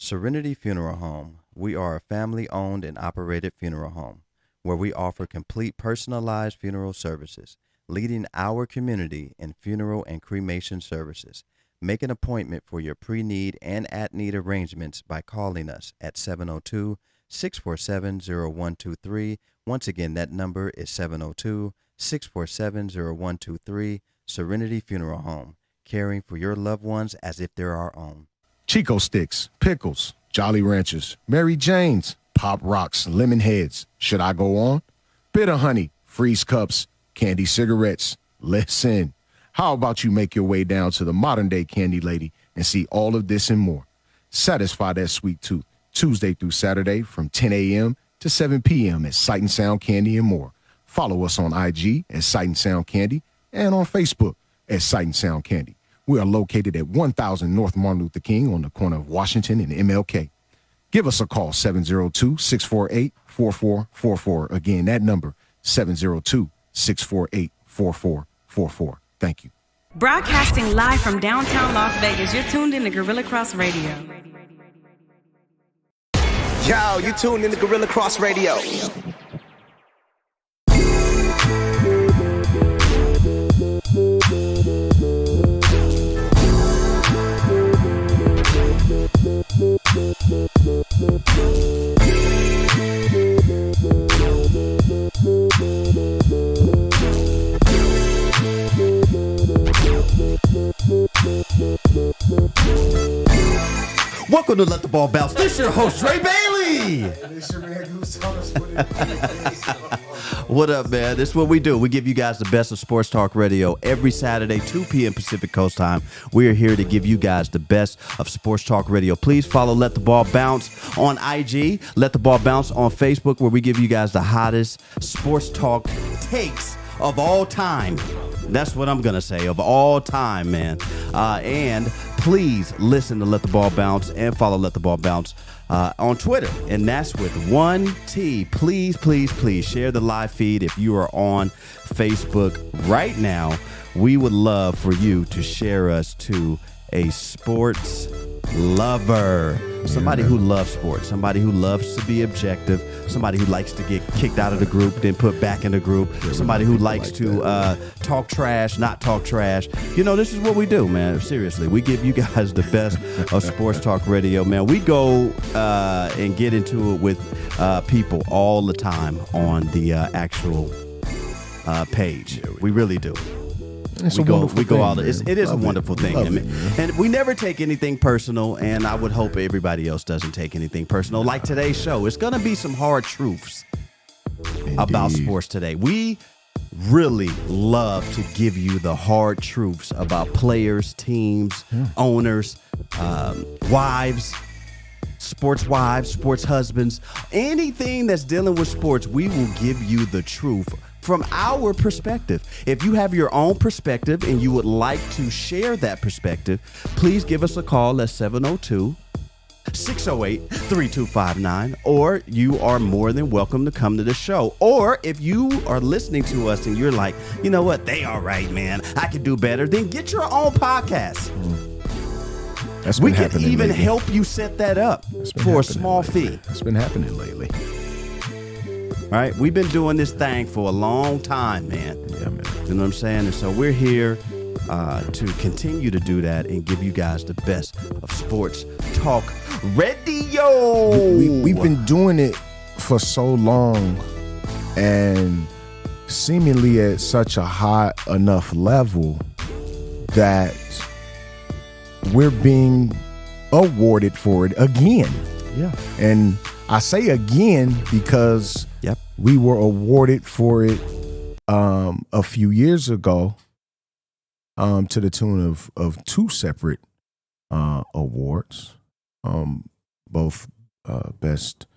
Serenity Funeral Home. We are a family-owned and operated funeral home where we offer complete personalized funeral services, leading our community in funeral and cremation services. Make an appointment for your pre-need and at-need arrangements by calling us at 702-647-0123. Once again, that number is 702-647-0123. Serenity Funeral Home, caring for your loved ones as if they're our own. Chico Sticks, Pickles, Jolly Ranchers, Mary Jane's, Pop Rocks, Lemon Heads. Should I go on? Bitter Honey, Freeze Cups, Candy Cigarettes. Listen, how about you make your way down to the modern-day Candy Lady and see all of this and more? Satisfy that sweet tooth Tuesday through Saturday from 10 a.m. to 7 p.m. at Sight and Sound Candy and more. Follow us on IG at Sight and Sound Candy and on Facebook at Sight and Sound Candy. We are located at 1000 North Martin Luther King on the corner of Washington and MLK. Give us a call, 702-648-4444. Again, that number, 702-648-4444. Thank you. Broadcasting live from downtown Las Vegas, you're tuned in to Gorilla Cross Radio. Yo, you tuned in to Gorilla Cross Radio. Welcome to Let the Ball Bounce. This is your host, Dre Bailey. What up, man? This is what we do. We give you guys the best of sports talk radio every Saturday, 2 p.m. Pacific Coast time. We are here to give you guys the best of sports talk radio. Please follow Let the Ball Bounce on IG, Let the Ball Bounce on Facebook, where we give you guys the hottest sports talk takes of all time. That's what I'm going to say, of all time, man. And please listen to Let the Ball Bounce and follow Let the Ball Bounce on Twitter. And that's with 1T. Please, please, please share the live feed if you are on Facebook right now. We would love for you to share us to a sports lover, somebody who loves sports, somebody who loves to be objective, somebody who likes to get kicked out of the group, then put back in the group, somebody who likes to talk trash, not talk trash. You know, this is what we do, man. Seriously, we give you guys the best of sports talk radio, man. We go and get into it with people all the time on the actual page. We really do. We go all. It is a wonderful thing, and we never take anything personal. And I would hope everybody else doesn't take anything personal. Like today's show, it's gonna be some hard truths about sports today. We really love to give you the hard truths about players, teams, owners, wives. Sports wives, sports husbands, anything that's dealing with sports, we will give you the truth from our perspective. If you have your own perspective and you would like to share that perspective, please give us a call at 702-608-3259, or you are more than welcome to come to the show. Or if you are listening to us and you're like, you know what, they all right, man, I could do better, then get your own podcast. We can even help you set that up for a small fee. That's been happening lately. All right, we've been doing this thing for a long time, man. Yeah, man. You know what I'm saying? And so we're here to continue to do that and give you guys the best of sports talk radio. We've been doing it for so long and seemingly at such a high enough level that we're being awarded for it again. Yeah. And I say again because we were awarded for it a few years ago to the tune of two separate awards, both best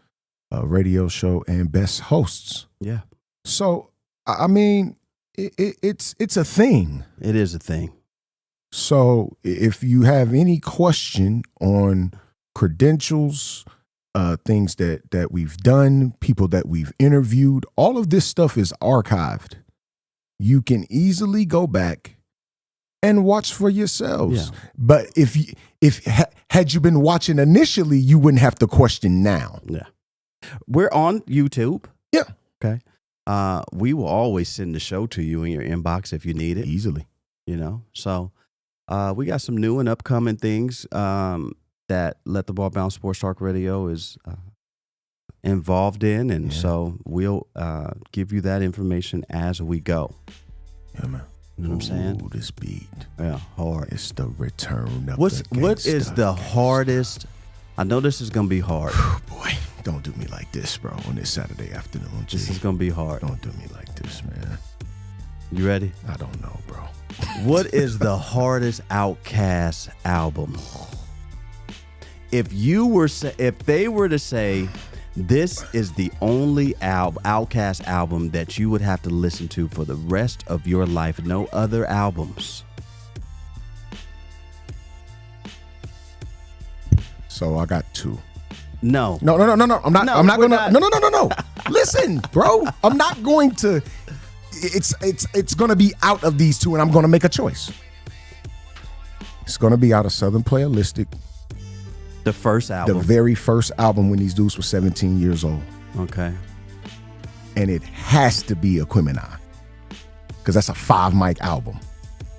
radio show and best hosts. Yeah. So, I mean, it's a thing. It is a thing. So if you have any question on credentials, things that we've done, people that we've interviewed, all of this stuff is archived. You can easily go back and watch for yourselves. Yeah. But if had you been watching initially, you wouldn't have to question now. Yeah. We're on YouTube. Yeah. Okay. We will always send the show to you in your inbox if you need it. Easily. You know, so we got some new and upcoming things that Let the Ball Bounce Sports Talk Radio is involved in, and so we'll give you that information as we go. Yeah, man. You know what I'm saying? Ooh, this beat. Yeah, hard. It's the return of What the is the hardest? I know this is gonna be hard. Boy, don't do me like this, bro, on this Saturday afternoon. This is gonna be hard. Don't do me like this, man. You ready? I don't know, bro. What is the hardest Outkast album? If they were to say this is the only Outkast album that you would have to listen to for the rest of your life, no other albums. So I got two. No. I'm not. No, I'm not we're gonna. not. No. Listen, bro. I'm not going to. It's gonna be out of these two, and I'm gonna make a choice. It's gonna be out of Southern Playalistic. The first album. The very first album when these dudes were 17 years old. Okay. And it has to be Aquemini. Because that's a 5-mic album.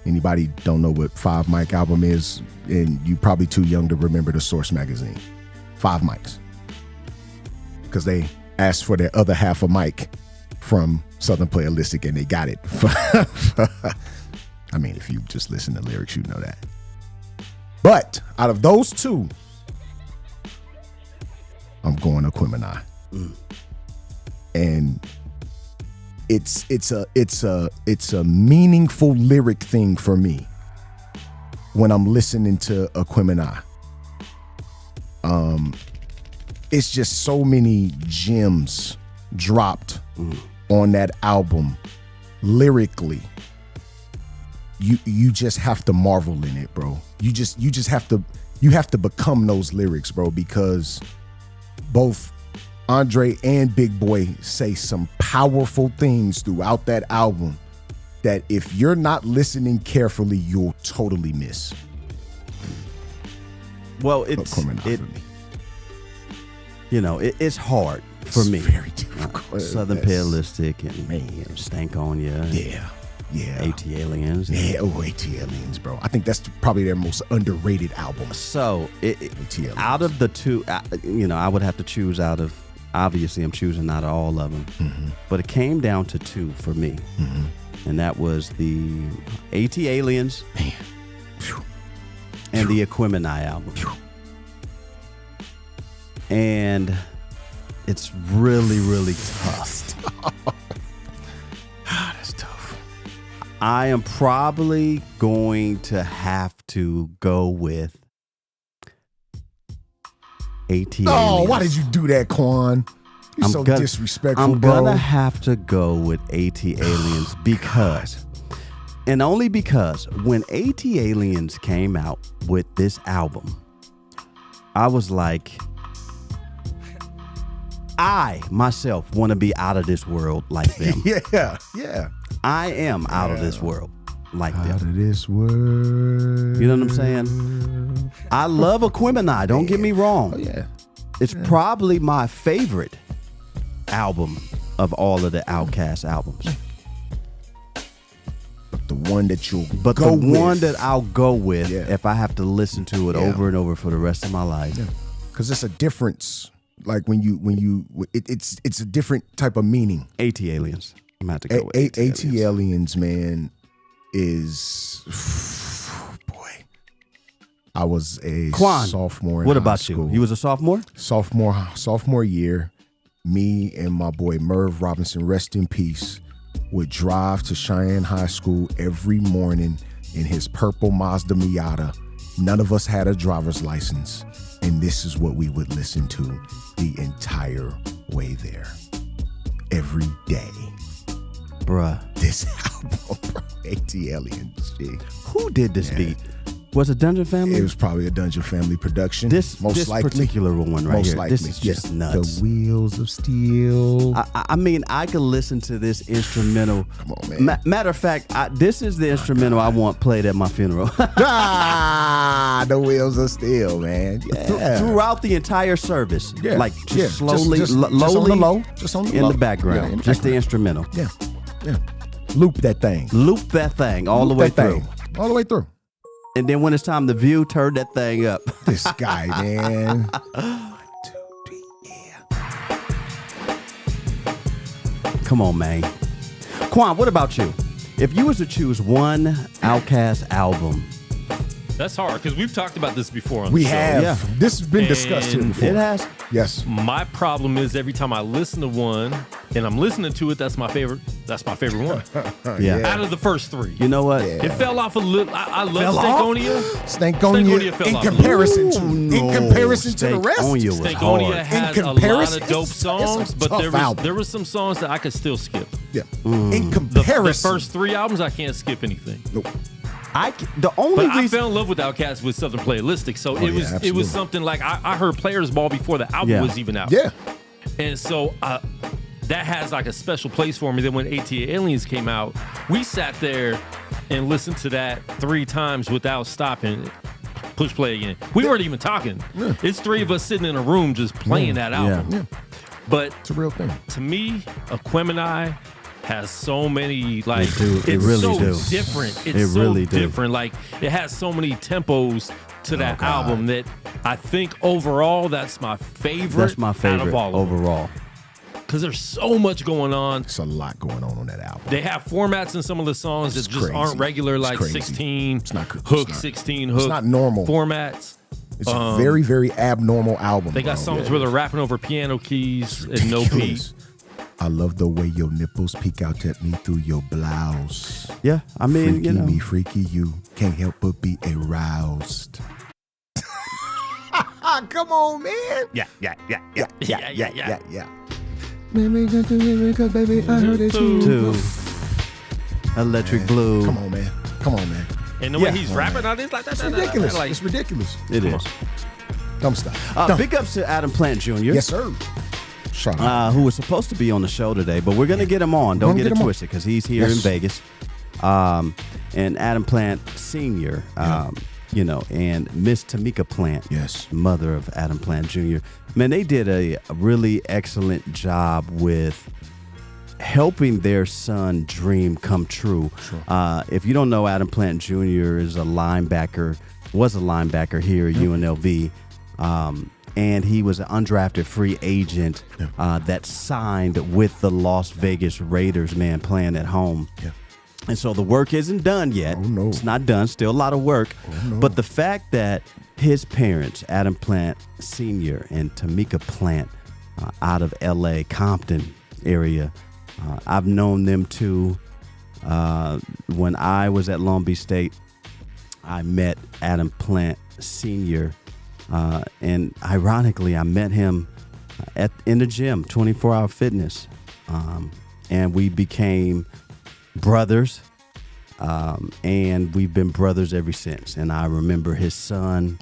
Anybody don't know what 5-mic album is, and you probably too young to remember the Source magazine. 5 mics. Because they asked for their other half a mic from Southern Playalistic, and they got it. I mean, if you just listen to lyrics, you know that. But out of those two, I'm going Aquemini. And it's a meaningful lyric thing for me when I'm listening to Aquemini. It's just so many gems dropped on that album lyrically. You just have to marvel in it, bro. You just have to become those lyrics, bro, because both Andre and Big Boy say some powerful things throughout that album that if you're not listening carefully, you'll totally miss. Well, it's hard for me. Very difficult. Southern Playalistic and Man. Stank on Ya. Yeah. AT Aliens. Yeah, AT Aliens, bro. I think that's probably their most underrated album. So, Aliens. out of the two, I would have to choose out of, obviously I'm choosing out of all of them, but it came down to two for me. And that was the AT Aliens and the Aquemini album. And it's really, really tough. That's tough. I am probably going to have to go with AT Aliens. Oh, why did you do that, Quan? You're so disrespectful, I'm bro. gonna have to go with AT Aliens because, and only because, when AT Aliens came out with this album, I was like, I myself want to be out of this world like them. Yeah. I am out of this world like them. Out of this world. You know what I'm saying? I love Aquemini, don't get me wrong. Oh, yeah. It's probably my favorite album of all of the Outkast albums. The one that you'll But go the with. one that I'll go with Yeah. if I have to listen to it over and over for the rest of my life. Because it's a difference. Like it's a different type of meaning. AT Aliens. I'm going to have to go with AT Aliens, man, is boy. I was a Quan, sophomore in what high about school. you? You was a sophomore? Sophomore year. Me and my boy Merv Robinson, rest in peace, would drive to Cheyenne High School every morning in his purple Mazda Miata. None of us had a driver's license, and this is what we would listen to the entire way there. Every day. Bruh. This album, bro. AT Aliens, G. Who did this beat? Was it Dungeon Family? It was probably a Dungeon Family production. This likely. particular one right Most here. likely. This is just nuts. The Wheels of Steel. I mean, I could listen to this instrumental. Come on, man. Matter of fact, this is the instrumental I want played at my funeral. The Wheels of Steel, man. Yeah. Throughout the entire service. Yeah. Like just slowly, just lowly, on the low. Just on the in low. the background. Yeah, in the just the background. instrumental. Yeah. Loop that thing. Loop that thing all the way through. All the way through. And then when it's time to view, turn that thing up. This guy, man. 1, 2, 3, yeah. Come on, man. Quan, what about you? If you was to choose one Outkast album, That's hard because we've talked about this before on We the show. have. Yeah. This has been discussed here And before. it has. Yes. My problem is every time I listen to one and I'm listening to it, that's my favorite. That's my favorite one. Yeah. Out of the first three. You know what? It fell off a little. I love Fell off? Stankonia. Stankonia fell in off. comparison to No, in comparison to the rest. Stankonia was Stankonia hard. has In a lot comparison, of dope it's a songs, but tough album. there was some songs that I could still skip. Yeah. Mm. In The comparison. first three albums, I can't skip anything. Nope. The only But I reason fell in love with Outkast with Southern Playalistic, so yeah, it was absolutely. something like I heard Players Ball before the album Yeah. was even out. Yeah. And so that has like a special place for me. Then when ATA Aliens came out, we sat there and listened to that 3 times without stopping. Push play again. We weren't even talking. It's 3 of us sitting in a room just playing that album. Yeah. But It's a real thing. to me, Aquemini has so many like It it's really so do. different. It's It so really do. different. Like it has so many tempos to that God. album that I think overall that's my favorite. that's my favorite out of all of them. overall. Because there's so much going on. It's a lot going on that album. They have formats in some of the songs It's that just crazy. aren't regular, It's like crazy. 16 It's not- it's hook, not- 16 hook. it's not normal. formats. It's a very, very abnormal album. They got bro. songs Yeah. where they're rapping over piano keys and no beat. Ridiculous. I love the way your nipples peek out at me through your blouse. Yeah, I mean, Freaky you know, me, freaky you. Can't help but be aroused. Come on, man. Yeah. Baby, got to hear it 'cause baby, I heard it too. to Electric Blue. Come on, man. And the Yeah. way he's rapping on this, like It's ridiculous. Like, It's ridiculous. It is. Dumb stuff. Big ups to Adam Plant Jr. Yes, sir. Shout out. Who was supposed to be on the show today, but we're gonna get him on. Don't Gonna get get it him on. twisted because he's here Yes. in Vegas. And Adam Plant Sr. And Miss Tamika Plant, Yes. mother of Adam Plant Jr. Man, they did a really excellent job with helping their son dream come true. Sure. If you don't know, Adam Plant Jr. was a linebacker here at UNLV. And he was an undrafted free agent that signed with the Las Vegas Raiders, man, playing at home. Yeah. And so the work isn't done yet. Oh, no. It's not done. Still a lot of work. no. But the fact that his parents, Adam Plant Sr. and Tamika Plant, out of L.A., Compton area, I've known them too. When I was at Long Beach State, I met Adam Plant Sr., and ironically, I met him in the gym, 24-hour fitness, and we became brothers, and we've been brothers ever since. And I remember his son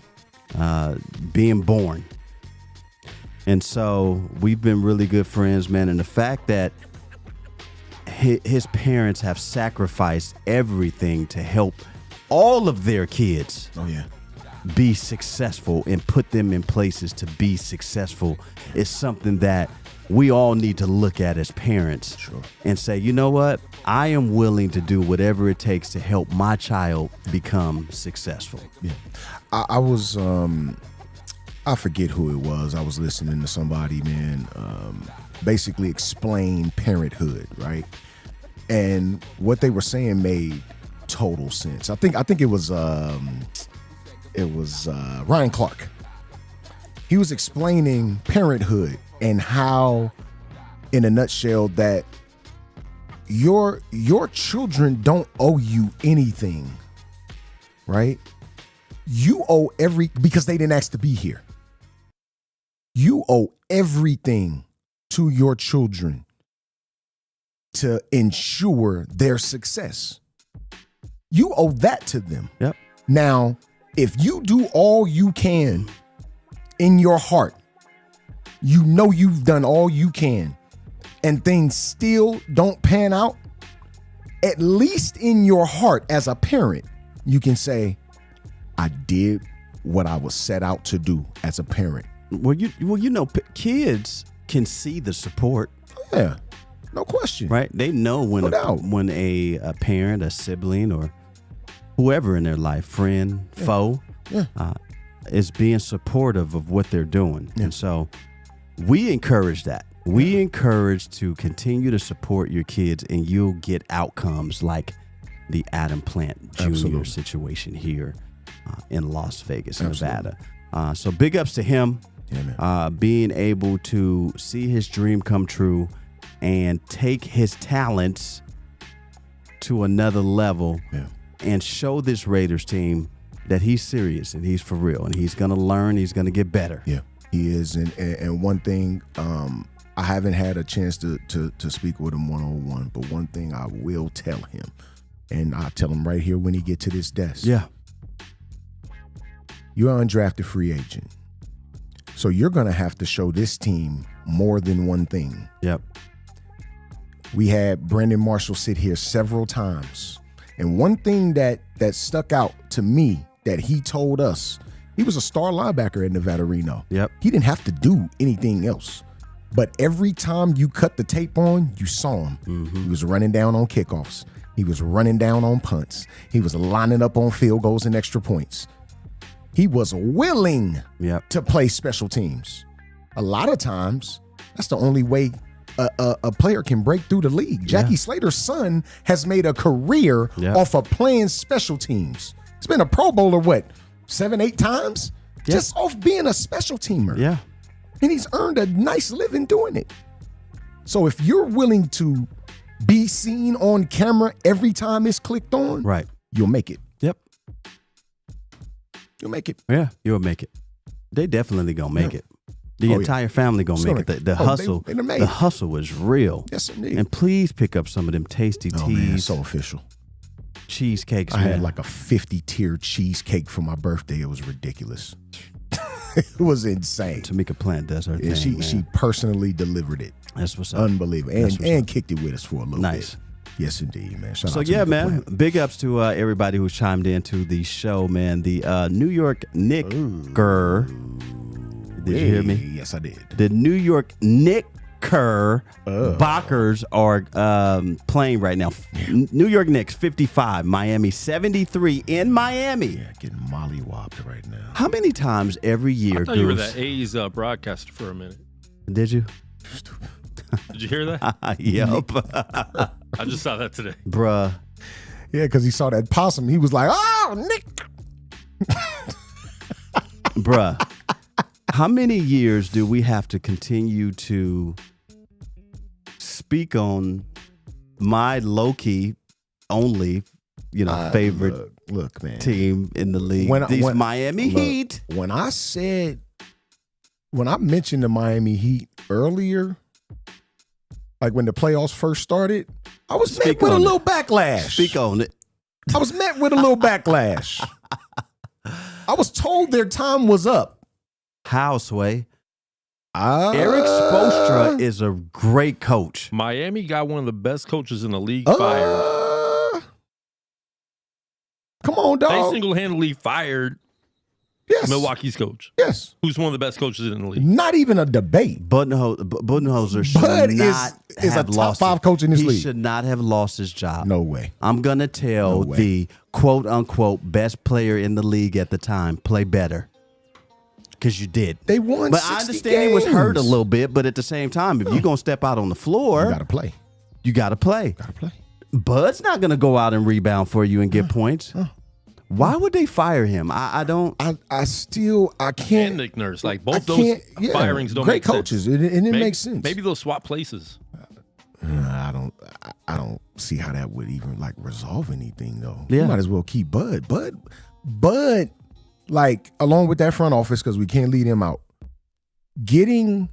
being born, and so we've been really good friends, man. And the fact that his parents have sacrificed everything to help all of their kids Oh, yeah. be successful and put them in places to be successful is something that we all need to look at as parents. Sure. And say, you know what? I am willing to do whatever it takes to help my child become successful. Yeah. I was, I forget who it was. I was listening to somebody, man, basically explain parenthood, right? And what they were saying made total sense. I think it was Ryan Clark. He was explaining parenthood and how, in a nutshell, that your children don't owe you anything, right? You owe because they didn't ask to be here. You owe everything to your children to ensure their success. You owe that to them. Yep. Now, if you do all you can in your heart, you know you've done all you can, and things still don't pan out, at least in your heart as a parent, you can say, I did what I was set out to do as a parent. Well, kids can see the support. Yeah, no question. Right? They know when No doubt. when a parent, a sibling, or whoever in their life, friend, foe, is being supportive of what they're doing. Yeah. And so we encourage that. We encourage to continue to support your kids, and you'll get outcomes like the Adam Plant Jr. Absolutely. situation here in Las Vegas, Absolutely. Nevada. So big ups to him. Yeah, man. Being able to see his dream come true and take his talents to another level and show this Raiders team that he's serious and he's for real and he's going to learn, he's going to get better. Yeah, he is. And one thing, I haven't had a chance to speak with him one-on-one, but one thing I will tell him, and I'll tell him right here when he get to this desk. Yeah. You're an undrafted free agent. So you're going to have to show this team more than one thing. Yep. We had Brandon Marshall sit here several times. And one thing that stuck out to me that he told us, he was a star linebacker at Nevada Reno. Yep. He didn't have to do anything else. But every time you cut the tape on, you saw him. Mm-hmm. He was running down on kickoffs. He was running down on punts. He was lining up on field goals and extra points. He was willing to play special teams. A lot of times, that's the only way a player can break through the league. Jackie Slater's son has made a career off of playing special teams. He's been a Pro Bowler, 7, 8 times? Just off being a special teamer. Yeah. And he's earned a nice living doing it. So if you're willing to be seen on camera every time it's clicked on, right, you'll make it. Yep. You'll make it. Yeah, you'll make it. They definitely gonna make it. The entire family gonna make it. The hustle, the hustle was real. Yes, indeed. And please pick up some of them tasty teas. Man, so official. Cheesecakes. I had like a 50-tiered cheesecake for my birthday. It was ridiculous. It was insane. Tamika Plant does her thing. She personally delivered it. That's what's up. Unbelievable. And kicked it with us for a little bit. Yes, indeed, man. Shout out to Tamika man, Plant. big ups to everybody who's chimed into the show, man. The New York Knicks. Did you hear me? Yes, I did. The New York Knicks Bockers are playing right now. New York Knicks 55, Miami 73 in Miami. Yeah, getting mollywopped right now. How many times every year? I thought you were that A's broadcaster for a minute. Did you? Did you hear that? Yep. I just saw that today. Bruh. Yeah, because he saw that possum. He was like, oh, Nick. Bruh. How many years do we have to continue to speak on my low-key only, favorite look, man, team in the league? These Miami Heat. When I mentioned the Miami Heat earlier, like when the playoffs first started, I was met with a little backlash. Speak on it. I was met with a little backlash. I was told their time was up. How, Sway? Eric Spoelstra is a great coach. Miami got one of the best coaches in the league fired. Come on, dog. They single-handedly fired Milwaukee's coach. Yes. Who's one of the best coaches in the league. Not even a debate. Budenholzer should not is have a top lost 5 coach in this league. He should not have lost his job. No way. I'm going to tell the quote-unquote best player in the league at the time, play better. Because you did. They won But 60 I understand he was hurt a games. little bit, but at the same time, if you're going to step out on the floor, You got to play. you got to play. Got to play. Bud's not going to go out and rebound for you and get points. Why would they fire him? I don't. I can't. And Nick Nurse. Like, both those firings don't great make coaches. sense. It makes sense. Maybe they'll swap places. I don't see how that would even like resolve anything though. Yeah. You might as well keep Bud. Bud, like along with that front office, because we can't lead him out. Getting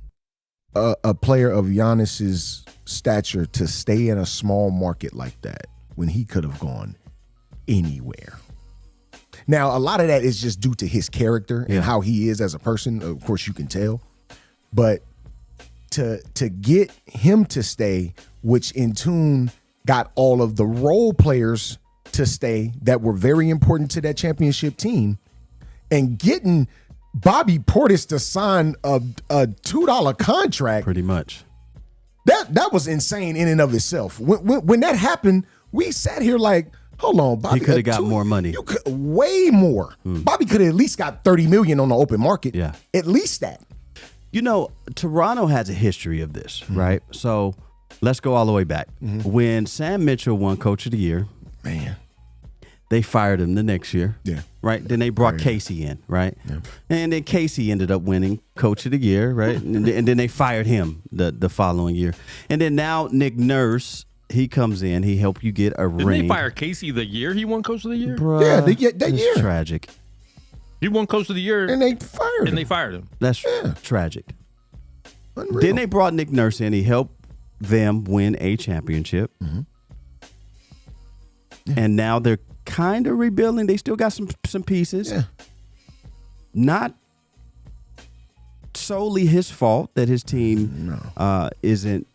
a player of Giannis's stature to stay in a small market like that when he could have gone anywhere. Now, a lot of that is just due to his character and how he is as a person. Of course, you can tell. But to get him to stay, which in tune got all of the role players to stay that were very important to that championship team, and getting Bobby Portis to sign a $2 contract, Pretty much. that was insane in and of itself. When that happened, we sat here like, hold on, Bobby. He could have got more money. You could way more. Bobby could have at least got $30 million on the open market. Yeah. At least that. You know, Toronto has a history of this, right? So let's go all the way back. When Sam Mitchell won Coach of the Year, Man. they fired him the next year. Yeah. Right? Then they brought Casey in, right? Yeah. And then Casey ended up winning Coach of the Year, right? and then they fired him the following year. And then now Nick Nurse, he comes in, he helped you get a Didn't ring. they fire Casey the year he won Coach of the Year? Bruh, Yeah, that it's year. tragic. He won Coach of the Year, And they fired him. they fired him. That's tragic. Unreal. Then they brought Nick Nurse in. He helped them win a championship. And now they're kind of rebuilding. They still got some pieces. Yeah. Not solely his fault that his team isn't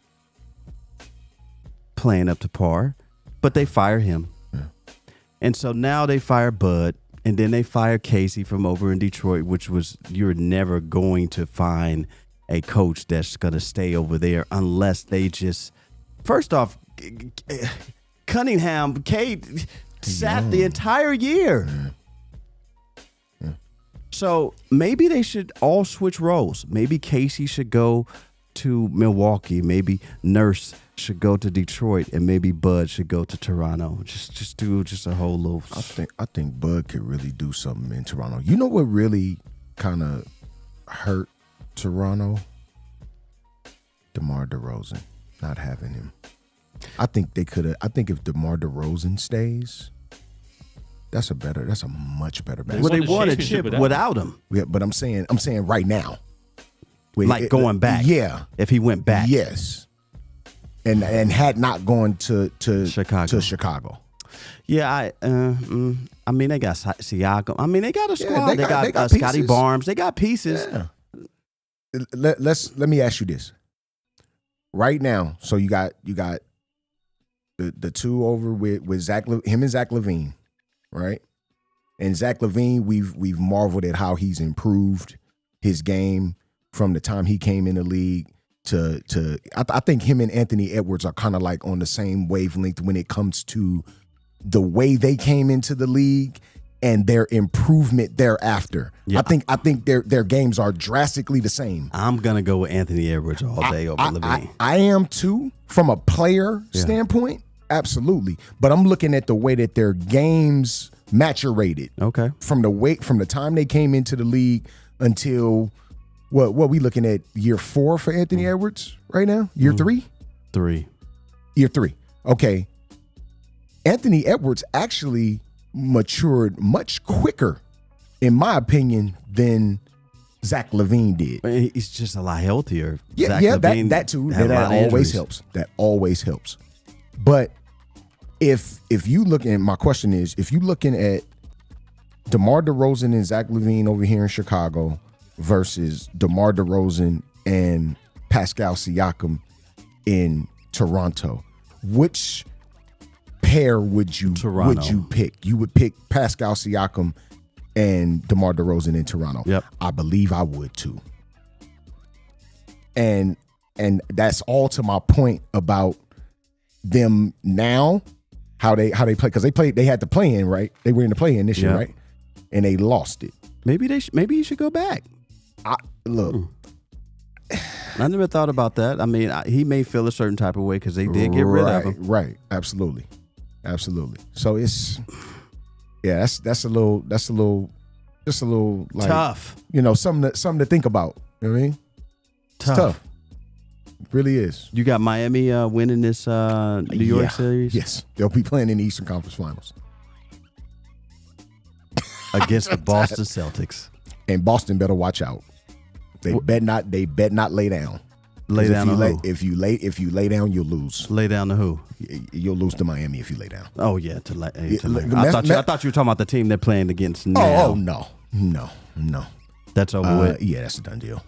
playing up to par, but they fire him. And so now they fire Bud, and then they fire Casey from over in Detroit, which was, you're never going to find a coach that's going to stay over there unless they just, first off, Cunningham, Cade sat the entire year. So maybe they should all switch roles. Maybe Casey should go to Milwaukee. Maybe Nurse should go to Detroit, and maybe Bud should go to Toronto. Just do a whole little. I think Bud could really do something in Toronto. You know what really kind of hurt Toronto? DeMar DeRozan, not having him. I think they could have. I think if DeMar DeRozan stays, that's a much better basketball. Well, they won the won a championship chip without him. Yeah, but I'm saying right now. Like going back. Yeah. If he went back. Yes. And had not gone to Chicago. To Chicago. Yeah, I mean, they got Siakam. I mean, they got a squad. they they got got Scotty pieces. Barnes. They got pieces. Yeah. Let me ask you this. Right now, so you got the two over with him and Zach LaVine, right? And Zach LaVine, we've marveled at how he's improved his game from the time he came in the league to I think him and Anthony Edwards are kind of like on the same wavelength when it comes to the way they came into the league and their improvement thereafter. Yeah. I think their games are drastically the same. I'm gonna go with Anthony Edwards all day over LaVine. I am too, from a player standpoint, absolutely. But I'm looking at the way that their games maturated. Okay. From the time they came into the league until what we looking at year 4 for Anthony Edwards right now? Year 3? 3. Year 3. Okay. Anthony Edwards actually matured much quicker, in my opinion, than Zach LaVine did. But he's just a lot healthier. Yeah, Zach yeah, LaVine that too. had a That lot of always injuries. helps. That always helps. But if you look at, my question is, if you looking at DeMar DeRozan and Zach LaVine over here in Chicago versus DeMar DeRozan and Pascal Siakam in Toronto, which pair would you pick? You would pick Pascal Siakam and DeMar DeRozan in Toronto. Yep. I believe I would too. And that's all to my point about them now, how they play, because they had the play in, right? They were in the play in this year, right? And they lost it. Maybe you should go back. Look, I never thought about that. I mean, he may feel a certain type of way because they did get rid of him. Right, absolutely. So it's that's a little like, Tough. You know, something to think about. You know what I mean? It's tough. It really is. You got Miami winning this New York series? Yes, they'll be playing in the Eastern Conference Finals Against the Boston Celtics. and Boston better watch out. They bet not lay down. Lay down to who? If you lay down, you'll lose. Lay down to who? You'll lose to Miami if you lay down. Oh yeah, to Yeah, I thought you were talking about the team they're playing against now. Oh no. That's over with. Yeah, that's a done deal.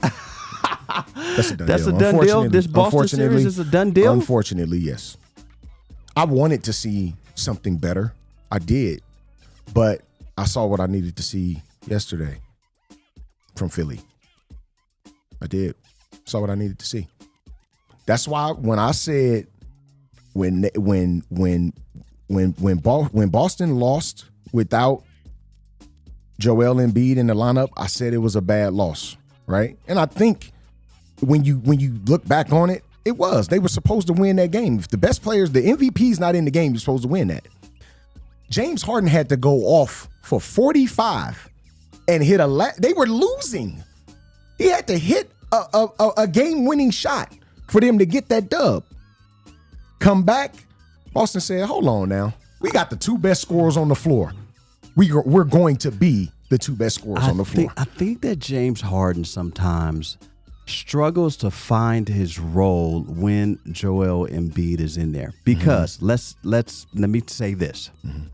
That's a done That's deal. a done deal? This Boston series is a done deal? Unfortunately, yes. I wanted to see something better. I did. But I saw what I needed to see yesterday from Philly. I did. Saw what I needed to see. That's why when I said when Boston lost without Joel Embiid in the lineup, I said it was a bad loss, right? And I think when you look back on it, it was. They were supposed to win that game. If the best players, the MVP's not in the game, you're supposed to win that. James Harden had to go off for 45 and hit they were losing. He had to hit a game-winning shot for them to get that dub. Come back, Boston said, hold on now. We got the two best scorers on the floor. We're going to be the two best scorers on the floor. I think that James Harden sometimes struggles to find his role when Joel Embiid is in there. Because let me say this. Mm-hmm.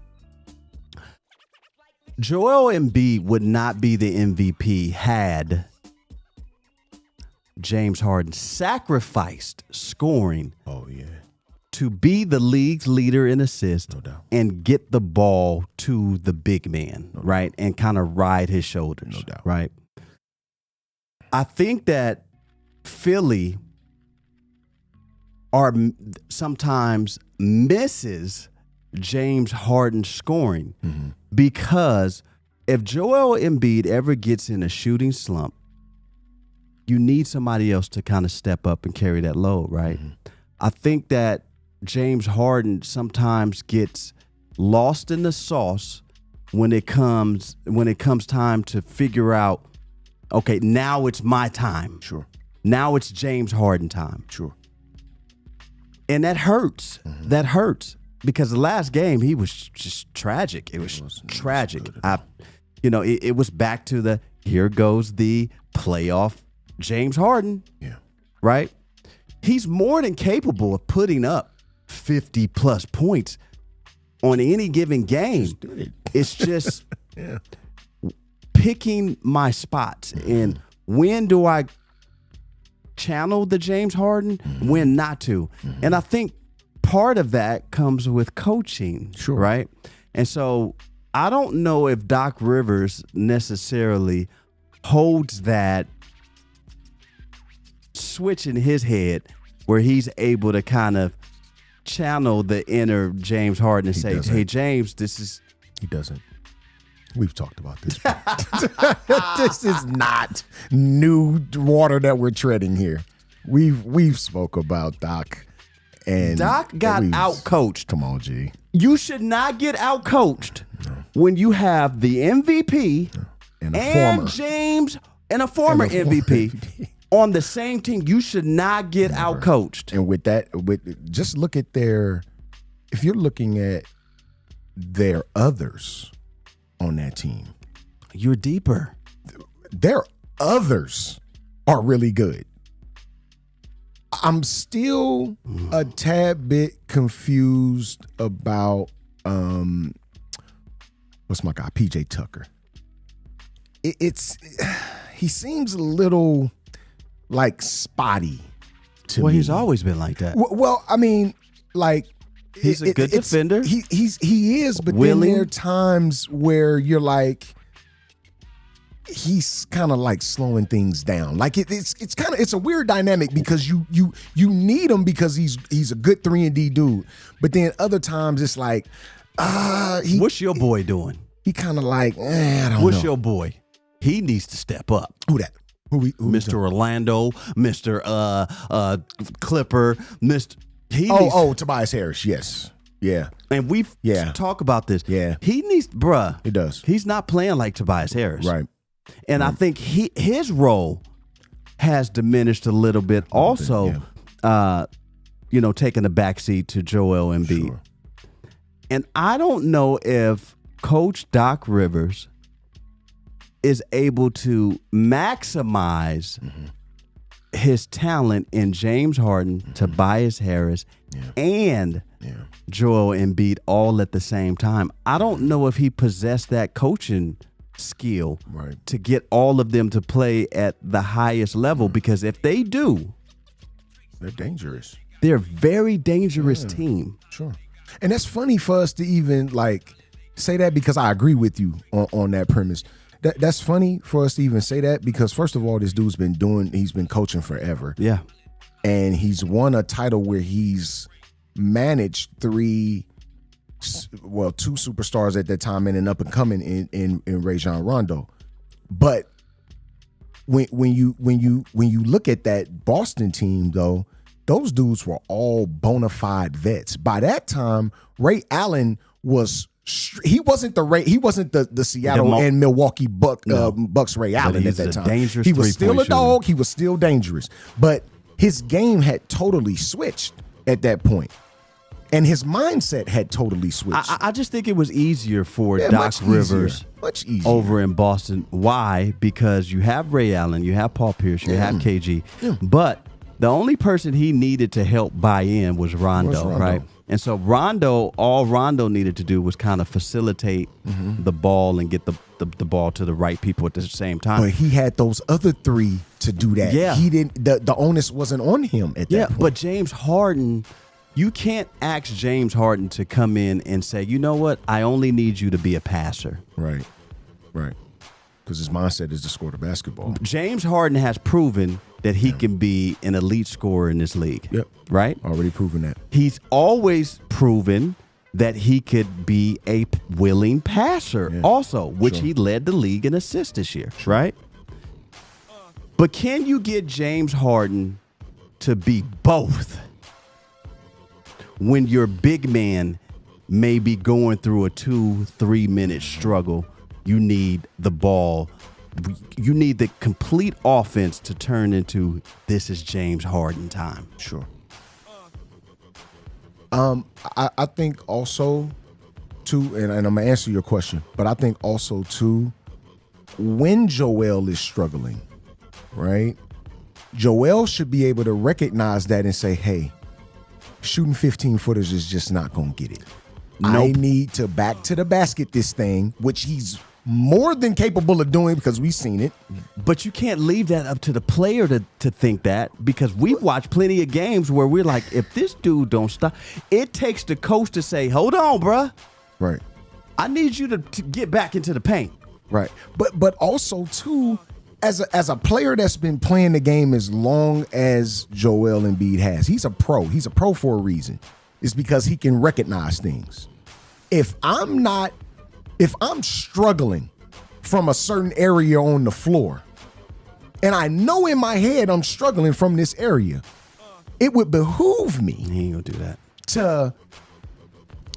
Joel Embiid would not be the MVP had James Harden sacrificed scoring to be the league's leader in assists and get the ball to the big man, right? And kind of ride his shoulders, right? I think that Philly sometimes misses James Harden scoring because if Joel Embiid ever gets in a shooting slump, you need somebody else to kind of step up and carry that load, right? I think that James Harden sometimes gets lost in the sauce when it comes time to figure out, okay, now it's my time. Sure. Now it's James Harden time. Sure. And that hurts. That hurts. Because the last game, he was just tragic. It was tragic. It was back to here goes the playoff James Harden. Yeah. Right? He's more than capable of putting up 50-plus points on any given game. It's just picking my spots. And when do I channel the James Harden? When not to? And I think part of that comes with coaching, right? And so I don't know if Doc Rivers necessarily holds that switch in his head where he's able to kind of channel the inner James Harden and say, hey, James, this is... He doesn't. We've talked about this. This is not new water that we're treading here. We've spoke about Doc. And Doc got out-coached. Come on, G. You should not get out-coached when you have the MVP and a former MVP on the same team. You should not get out-coached. And with that, just look at if you're looking at their others on that team, you're deeper. Their others are really good. I'm still a tad bit confused about what's my guy, PJ Tucker. He seems a little like spotty to me. Well, he's always been like that. Well, I mean, like he's a good defender. He is, but Willing. then there are times where you're like, he's kind of like slowing things down. Like it's a weird dynamic because you need him because he's a good 3-and-D dude. But then other times it's like, what's your boy doing? He kind of like, I don't know. What's your boy? He needs to step up. Who that? Who Mr. Orlando, Mr. Clipper, Mr. Tobias Harris. Yes. Yeah. And we've talked about this. Yeah. He needs, bruh. He does. He's not playing like Tobias Harris. Right. And I think his role has diminished a little bit. Also, taking a backseat to Joel Embiid. Sure. And I don't know if Coach Doc Rivers is able to maximize his talent in James Harden, Tobias Harris, and Joel Embiid all at the same time. I don't know if he possessed that coaching skill to get all of them to play at the highest level, because if they do, they're dangerous. They're a very dangerous team. Sure. And that's funny for us to even like say that, because I agree with you on that premise. That's funny for us to even say that, because first of all, this dude's he's been coaching forever. Yeah. And he's won a title where he's managed two superstars at that time and an up and coming in Rajon Rondo. But when you look at that Boston team though, those dudes were all bona fide vets. By that time, Ray Allen he wasn't the Seattle and Milwaukee Bucks Ray Allen at that time. He was still a dog. He was still dangerous. But his game had totally switched at that point. And his mindset had totally switched. I just think it was easier for Doc Rivers much easier over in Boston. Why? Because you have Ray Allen, you have Paul Pierce, you have KG. But the only person he needed to help buy in was Rondo, right? And so all Rondo needed to do was kind of facilitate the ball and get the ball to the right people at the same time. But he had those other three to do that. Yeah. He didn't. The onus wasn't on him at that point. But James Harden, you can't ask James Harden to come in and say, you know what, I only need you to be a passer. Right. Because his mindset is to score the basketball. James Harden has proven that he can be an elite scorer in this league. Yep. Right? Already proven that. He's always proven that he could be a willing passer also, which he led the league in assists this year, right? But can you get James Harden to be both when your big man may be going through a 2-3 minute struggle? You need the ball. You need the complete offense to turn into, this is James Harden time. Sure. I think also, too, and I'm going to answer your question, but I think also, too, when Joel is struggling, right, Joel should be able to recognize that and say, hey, shooting 15-footers is just not going to get it. Nope. I need to back to the basket this thing, which he's more than capable of doing because we've seen it. But you can't leave that up to the player to think that, because we've watched plenty of games where we're like, if this dude don't stop, it takes the coach to say, hold on, bruh. Right. I need you to get back into the paint. Right. But also, too, as a player that's been playing the game as long as Joel Embiid has, he's a pro. He's a pro for a reason. It's because he can recognize things. If I'm struggling from a certain area on the floor, and I know in my head I'm struggling from this area, it would behoove me. He ain't gonna do that. To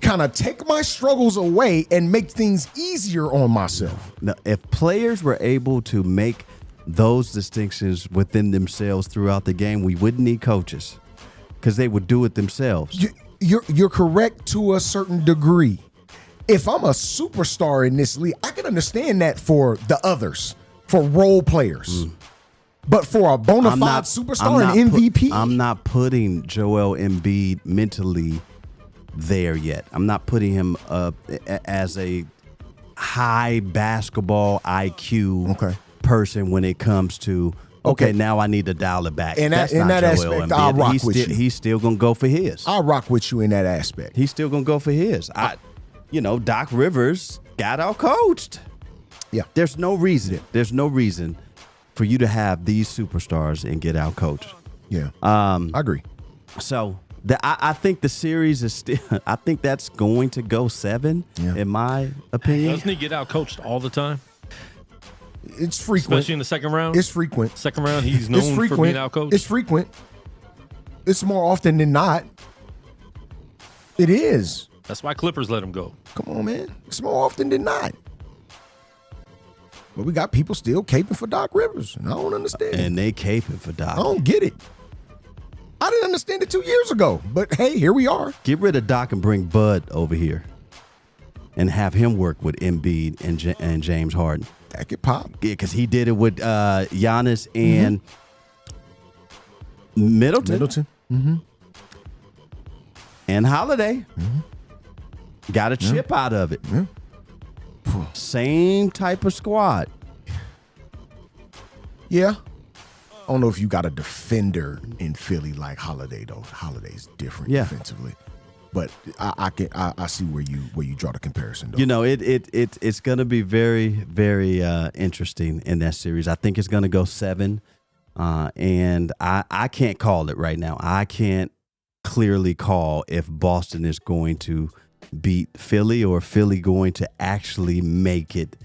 kind of take my struggles away and make things easier on myself. Now, if players were able to make those distinctions within themselves throughout the game, we wouldn't need coaches, because they would do it themselves. You're correct to a certain degree. If I'm a superstar in this league, I can understand that for the others, for role players. But for a bona fide superstar and MVP, I'm not putting Joel Embiid mentally there yet. I'm not putting him as a high basketball IQ person when it comes to, okay, now I need to dial it back. And That's in not that Joel aspect, Embiid. I'll rock with you. He's still going to go for his. I'll rock with you in that aspect. He's still going to go for his. Doc Rivers got out-coached. Yeah. There's no reason for you to have these superstars and get out-coached. Yeah. I agree. So I think the series is still, I think that's going to go 7, in my opinion. Doesn't he get out-coached all the time? It's frequent. Especially in the second round? It's frequent. Second round, he's known for being out-coached? It's frequent. It's more often than not. It is. That's why Clippers let him go. Come on, man. It's more often than not. But we got people still caping for Doc Rivers, and I don't understand. And they caping for Doc. I don't get it. I didn't understand it 2 years ago, but hey, here we are. Get rid of Doc and bring Bud over here and have him work with Embiid and James Harden. That could pop. Yeah, because he did it with Giannis and Middleton. Mm-hmm. And Holiday. Got a chip out of it. Same type of squad. Yeah. I don't know if you got a defender in Philly like Holiday, though. Holiday's different defensively. But I see where you draw the comparison, though. You know, it's going to be very, very interesting in that series. I think it's going to go 7. And I can't call it right now. I can't clearly call if Boston is going to beat Philly or Philly going to actually make it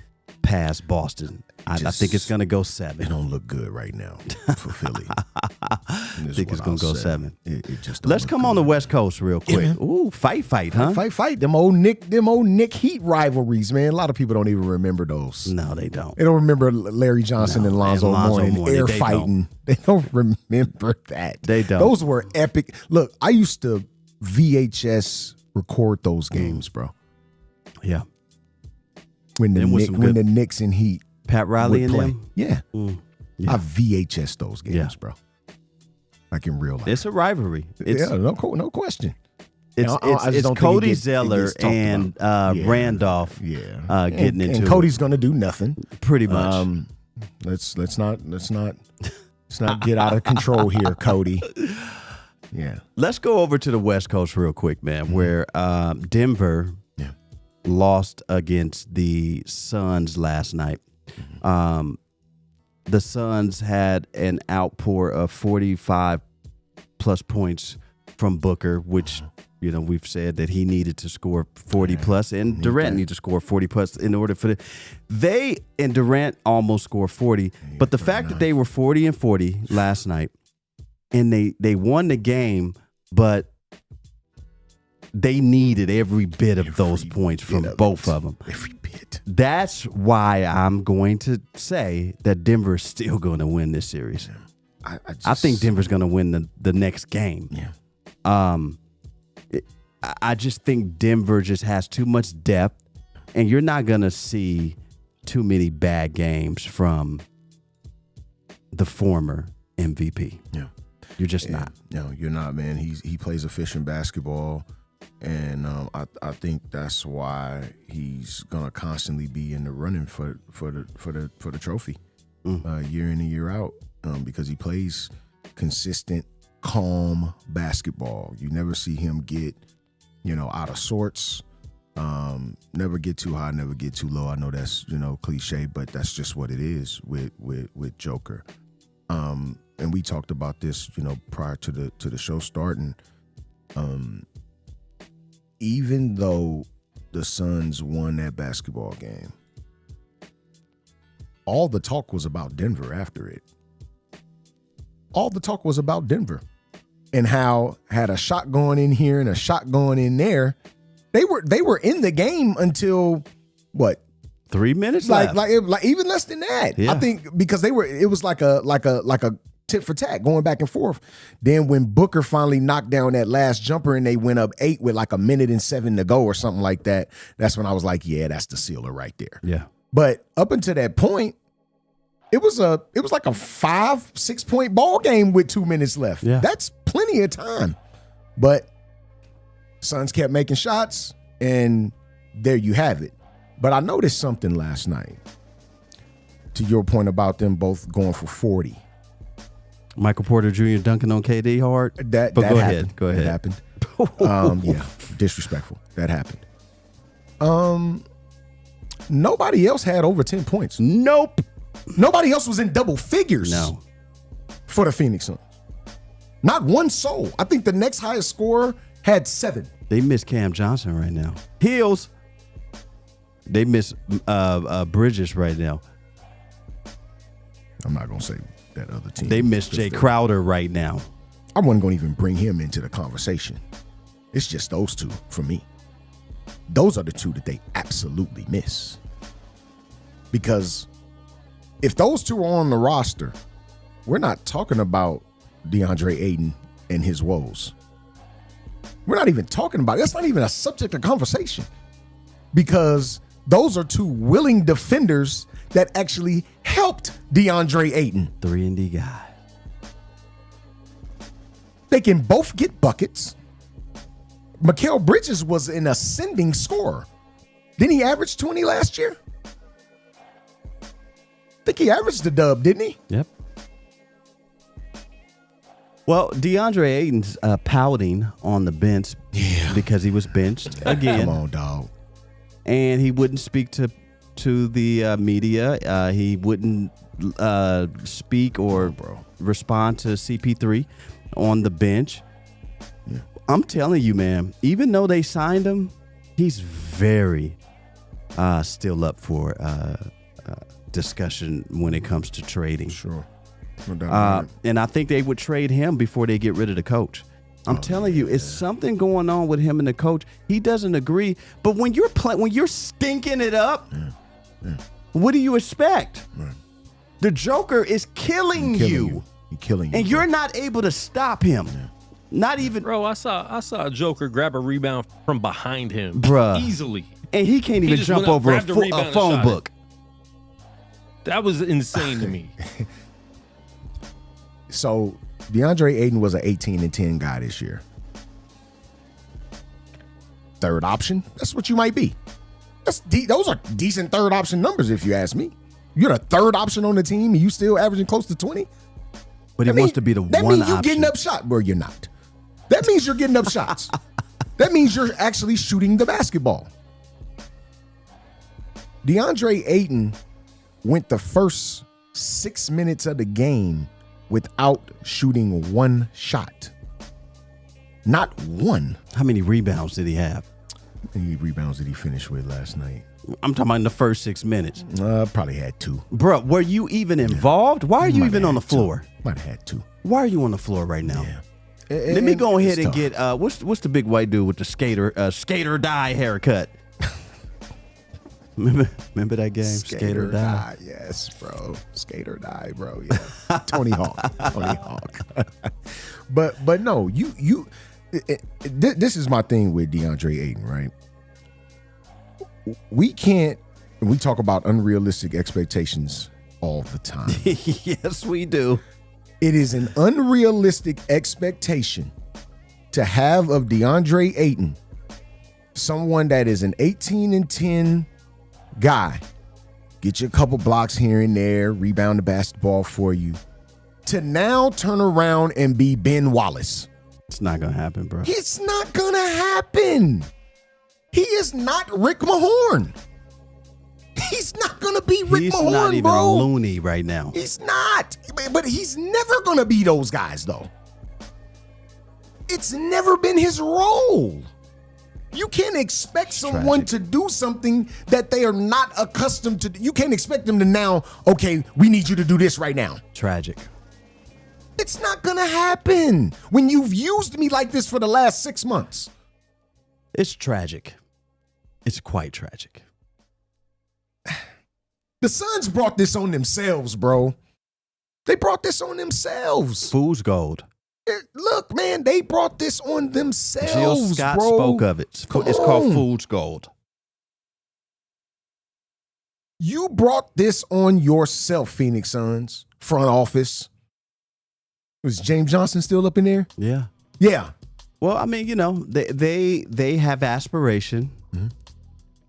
past Boston. I think it's going to go 7. It don't look good right now for Philly. I think it's going to go 7. It just Let's come on the West Coast real quick. Yeah, Ooh, fight, huh? Fight. Them old Nick Heat rivalries, man. A lot of people don't even remember those. No, they don't. They don't remember Larry Johnson and Lonzo Mourning air they fighting. They don't remember that. They don't. Those were epic. Look, I used to VHS record those games, bro. Yeah. When the Knicks and Heat. Pat Riley and play. them? Yeah. Yeah. I VHS those games, bro. Like in real life. It's a rivalry. No question. It's Cody Zeller and Randolph getting into and Cody's going to do nothing. Pretty much. Let's not get out of control here, Cody. Yeah. Let's go over to the West Coast real quick, man, where Denver lost against the Suns last night. The Suns had an outpour of 45 plus points from Booker, which, you know, we've said that he needed to score 40 plus, and Durant needed to score 40 plus in order for and Durant almost scored 40. But the fact that they were 40 and 40 last night, and they won the game, but they needed every bit of those points from both of them. Every bit. That's why I'm going to say that Denver is still going to win this series. I think Denver's going to win the next game. Yeah. I just think Denver just has too much depth, and you're not going to see too many bad games from the former MVP. Yeah. You're just not. No, you're not, man. He plays efficient basketball. And I think that's why he's gonna constantly be in the running for the trophy, year in and year out, because he plays consistent, calm basketball. You never see him get, out of sorts. Never get too high, never get too low. I know that's cliche, but that's just what it is with Joker. And we talked about this, prior to the show starting. Even though the Suns won that basketball game, all the talk was about Denver after it. All the talk was about Denver and how had a shot going in here and a shot going in there. They were in the game until what? 3 minutes left. Like even less than that. Yeah. I think because it was like a tit for tat going back and forth. Then when Booker finally knocked down that last jumper and they went up 8 with like 1:07 to go or something like that, that's when I was like, yeah, that's the sealer right there. Yeah. But up until that point, it was like a 5-6 point ball game with 2 minutes left. Yeah. That's plenty of time. But Suns kept making shots, and there you have it. But I noticed something last night. To your point about them both going for 40. Michael Porter Jr. dunking on KD hard. Go ahead. Go ahead. That happened. Yeah, disrespectful. That happened. Nobody else had over 10 points. Nope. Nobody else was in double figures. No. For the Phoenix Suns. Not one soul. I think the next highest scorer had 7. They miss Cam Johnson right now. Heels. They miss Bridges right now. I'm not gonna say that other team. They miss Jay Crowder right now. I wasn't going to even bring him into the conversation. It's just those two for me. Those are the two that they absolutely miss. Because if those two are on the roster, we're not talking about DeAndre Ayton and his woes. We're not even talking about it. That's not even a subject of conversation. Because those are two willing defenders that actually helped DeAndre Ayton. 3-and-D guy. They can both get buckets. Mikal Bridges was an ascending scorer. Didn't he average 20 last year? I think he averaged the dub, didn't he? Yep. Well, DeAndre Ayton's pouting on the bench because he was benched again. Come on, dog. And he wouldn't speak to the media. He wouldn't speak or respond to CP3 on the bench. Yeah. I'm telling you, man, even though they signed him, he's very still up for discussion when it comes to trading. Sure. No doubt about it. And I think they would trade him before they get rid of the coach. I'm telling you, it's something going on with him and the coach. He doesn't agree. But when you're stinking it up, what do you expect? Right. The Joker is killing you. He's killing you. And you're not able to stop him. Yeah. Not even. Bro, I saw a Joker grab a rebound from behind him. Bruh. Easily. And he can't even jump over a phone book. That was insane to me. So DeAndre Ayton was an 18-10 guy this year. Third option, that's what you might be. Those are decent third option numbers if you ask me. You're the third option on the team and you still averaging close to 20? But he wants to be the one option. That means you're getting up shots. Well, you're not. That means you're getting up shots. That means you're actually shooting the basketball. DeAndre Ayton went the first 6 minutes of the game without shooting one shot. Not one. How many rebounds did he have? How many rebounds did he finish with last night? I'm talking about in the first 6 minutes. Probably had 2. Bro, were you even involved? Why are you even on the floor? Might have had 2. Why are you on the floor right now? Yeah. Let me go ahead and get what's the big white dude with the skater dye haircut? Remember that game? Skater die. Yes, bro. Skater die, bro. Yeah. Tony Hawk. But no, this is my thing with DeAndre Ayton, right? We talk about unrealistic expectations all the time. Yes, we do. It is an unrealistic expectation to have of DeAndre Ayton, someone that is an 18-10 guy, get you a couple blocks here and there, rebound the basketball for you, to now turn around and be Ben Wallace. It's not going to happen, bro. It's not going to happen. He is not Rick Mahorn. He's not going to be Rick Mahorn, bro. He's not even loony right now. He's not. But he's never going to be those guys, though. It's never been his role. You can't expect someone to do something that they are not accustomed to. You can't expect them to now, okay, we need you to do this right now. Tragic. It's not going to happen when you've used me like this for the last 6 months. It's tragic. It's quite tragic. The Suns brought this on themselves, bro. They brought this on themselves. Fool's gold. Look, man, they brought this on themselves, Jill Scott bro. spoke of it. It's called Fool's gold. You brought this on yourself, Phoenix Suns front office. Was James Johnson still up in there? Yeah. Yeah. Well, I mean, they have aspiration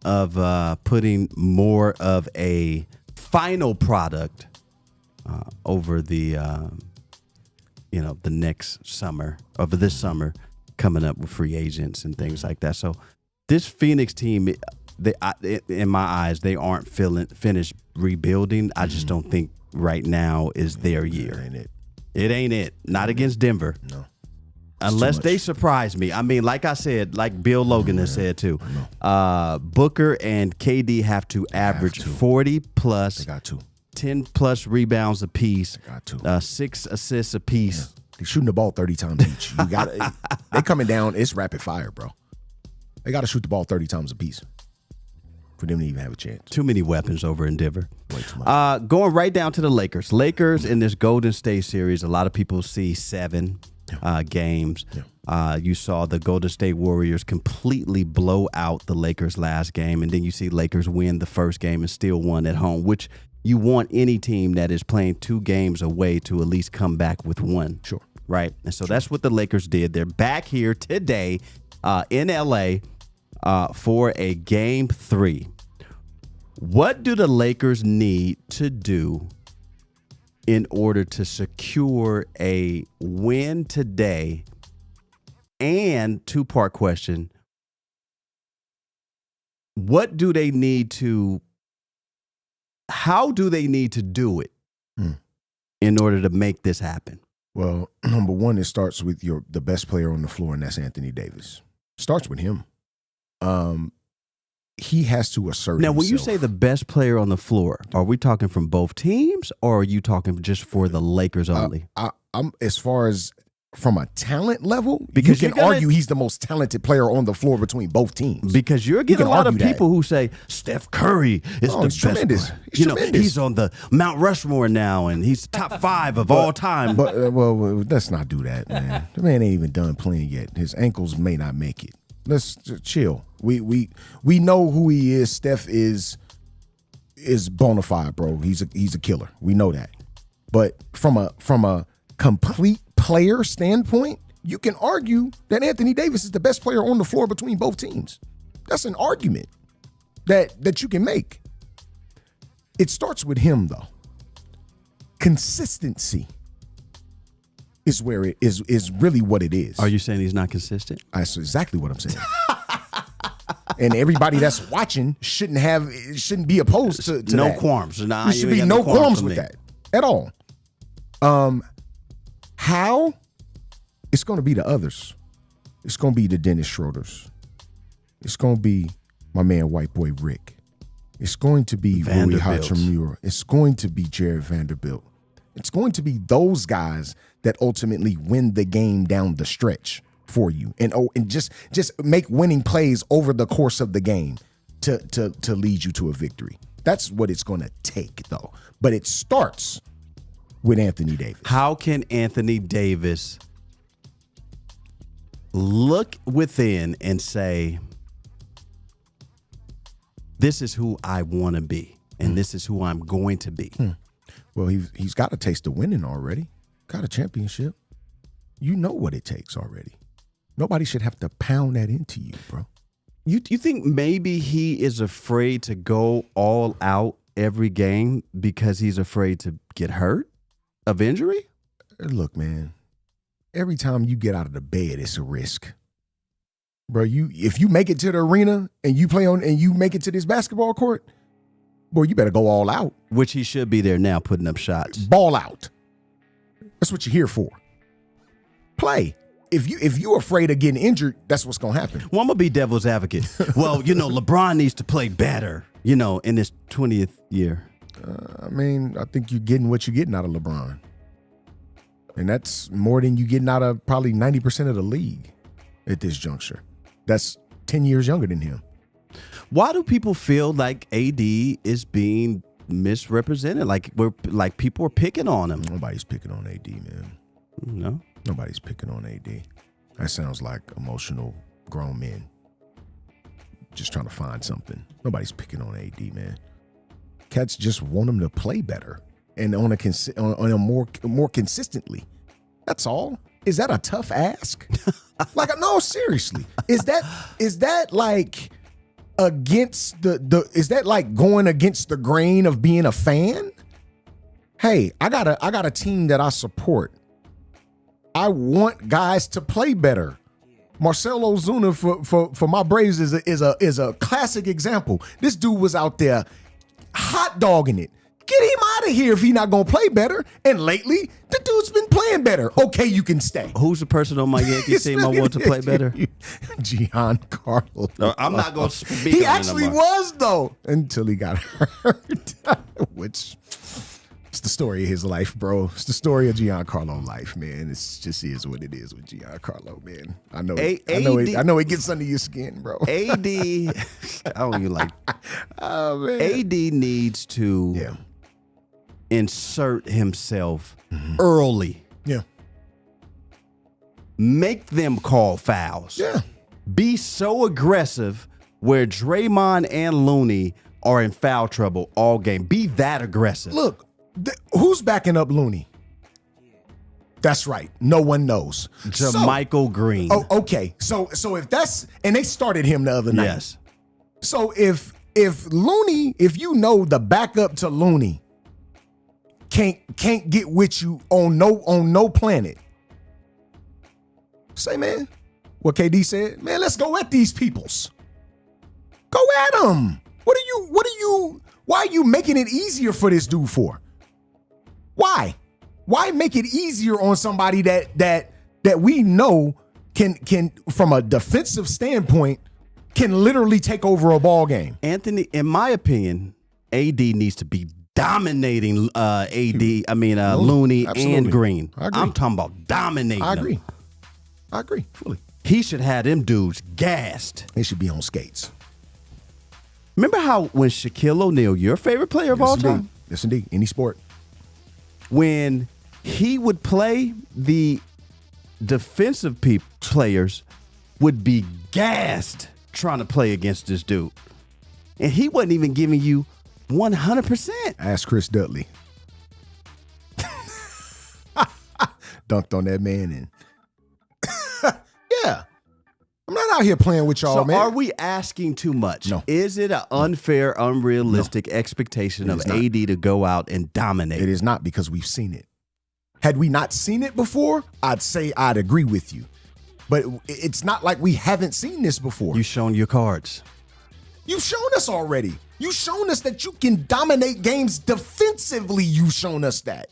of putting more of a final product over the the next summer, over this summer, coming up with free agents and things like that. So this Phoenix team, in my eyes, they aren't finished rebuilding. I just don't think right now is their year. It ain't it. Not against Denver. No. Unless they surprise me. I mean, like I said, like Bill Logan has said too, Booker and KD have to average 40 plus. They got to. 10 plus rebounds apiece. They got to. 6 assists apiece. Yeah. They're shooting the ball 30 times each. You got they coming down. It's rapid fire, bro. They got to shoot the ball 30 times apiece for them to even have a chance. Too many weapons over in Denver. Way too much. Going right down to the Lakers. Lakers in this Golden State series, a lot of people see 7 games. Yeah. You saw the Golden State Warriors completely blow out the Lakers last game, and then you see Lakers win the first game and still won at home, which you want any team that is playing 2 games away to at least come back with one. Sure. right? And so that's what the Lakers did. They're back here today in LA for a game 3. What do the Lakers need to do in order to secure a win today? And two-part question. How do they need to do it in order to make this happen? Well, number one, it starts with the best player on the floor, and that's Anthony Davis. Starts with him. He has to assert Now, himself. when you say the best player on the floor, are we talking from both teams, or are you talking just for the Lakers only? I'm as far as from a talent level, Because you you're can gonna- argue he's the most talented player on the floor between both teams. Because you're getting a can lot of argue that. people who say Steph Curry is Oh, the he's best tremendous. player. He's tremendous. He's on the Mount Rushmore now, and he's top 5 of all time. But well, let's not do that, man. The man ain't even done playing yet. His ankles may not make it. Let's just chill. We know who he is. Steph is bona fide, bro. He's a killer. We know that. But from a complete player standpoint, you can argue that Anthony Davis is the best player on the floor between both teams. That's an argument that you can make. It starts with him, though. Consistency is where it is really what it is. Are you saying he's not consistent? That's exactly what I'm saying. And everybody that's watching shouldn't be opposed to No that. qualms. Nah, There you should ain't be got no qualms for with me. that at all. How? It's going to be the others. It's going to be the Dennis Schroeders. It's going to be my man, white boy Rick. It's going to be Rui Vanderbilt. Hachimura. It's going to be Jared Vanderbilt. It's going to be those guys that ultimately win the game down the stretch for you, and just make winning plays over the course of the game to lead you to a victory. That's what it's going to take, though. But it starts with Anthony Davis. How can Anthony Davis look within and say, this is who I want to be, and this is who I'm going to be? Well, he's got a taste of winning already. Got a championship. You know what it takes already. Nobody should have to pound that into you, bro. You think maybe he is afraid to go all out every game because he's afraid to get hurt of injury? Look, man, every time you get out of the bed, it's a risk. Bro, if you make it to the arena and you play on and you make it to this basketball court, boy, you better go all out. Which he should be there now putting up shots. Ball out. That's what you're here for. Play. If you're afraid of getting injured, that's what's gonna happen. Well, I'm gonna be devil's advocate. Well, LeBron needs to play better, in his 20th year. I mean, I think you're getting what you're getting out of LeBron. And that's more than you're getting out of probably 90% of the league at this juncture. That's 10 years younger than him. Why do people feel like AD is being misrepresented? Like people are picking on him. Nobody's picking on AD, man. No. Nobody's picking on AD. That sounds like emotional grown men just trying to find something. Nobody's picking on AD, man. Cats just want him to play better and on a more consistently. That's all. Is that a tough ask? No, seriously. Is that like against is that like going against the grain of being a fan? Hey, I got a team that I support. I want guys to play better. Marcelo Ozuna for my Braves is a classic example. This dude was out there hot dogging it. Get him out of here if he's not gonna play better. And lately, the dude's been playing better. Okay, you can stay. Who's the person on my Yankees team I want to play better? Giancarlo. No, I'm not gonna speak. He on it actually no more. was though until he got hurt, which. It's the story of his life, bro. It's the story of Giancarlo life, man. It's just is what it is with Giancarlo, man. I know it gets under your skin, bro. AD, I don't even like. Oh, man. AD needs to Yeah. insert himself early. Yeah. Make them call fouls. Yeah. Be so aggressive where Draymond and Looney are in foul trouble all game. Be that aggressive. Look, who's backing up Looney? That's right. No one knows. Jermichael Green. Oh, okay. So if that's, and they started him the other night. Yes. So if Looney, if you know the backup to Looney can't get with you on no planet, say, man, what KD said, man, let's go at these peoples. Go at them. Why are you making it easier for this dude for? Why? Why make it easier on somebody that we know can from a defensive standpoint can literally take over a ball game? Anthony, in my opinion, AD needs to be dominating Looney Absolutely. and Green. I agree. I'm talking about dominating I agree. them. I agree fully. He should have them dudes gassed. They should be on skates. Remember how when Shaquille O'Neal, your favorite player of all time, Yes, indeed. Any sport. when he would play, the defensive players would be gassed trying to play against this dude. And he wasn't even giving you 100%. Ask Chris Dudley. Dunked on that man and yeah. I'm not out here playing with y'all, So man. are we asking too much? No. Is it an unfair, unrealistic expectation of is not. AD to go out and dominate? It is not, because we've seen it. Had we not seen it before, I'd say I'd agree with you. But it's not like we haven't seen this before. You've shown your cards. You've shown us already. You've shown us that you can dominate games defensively. You've shown us that.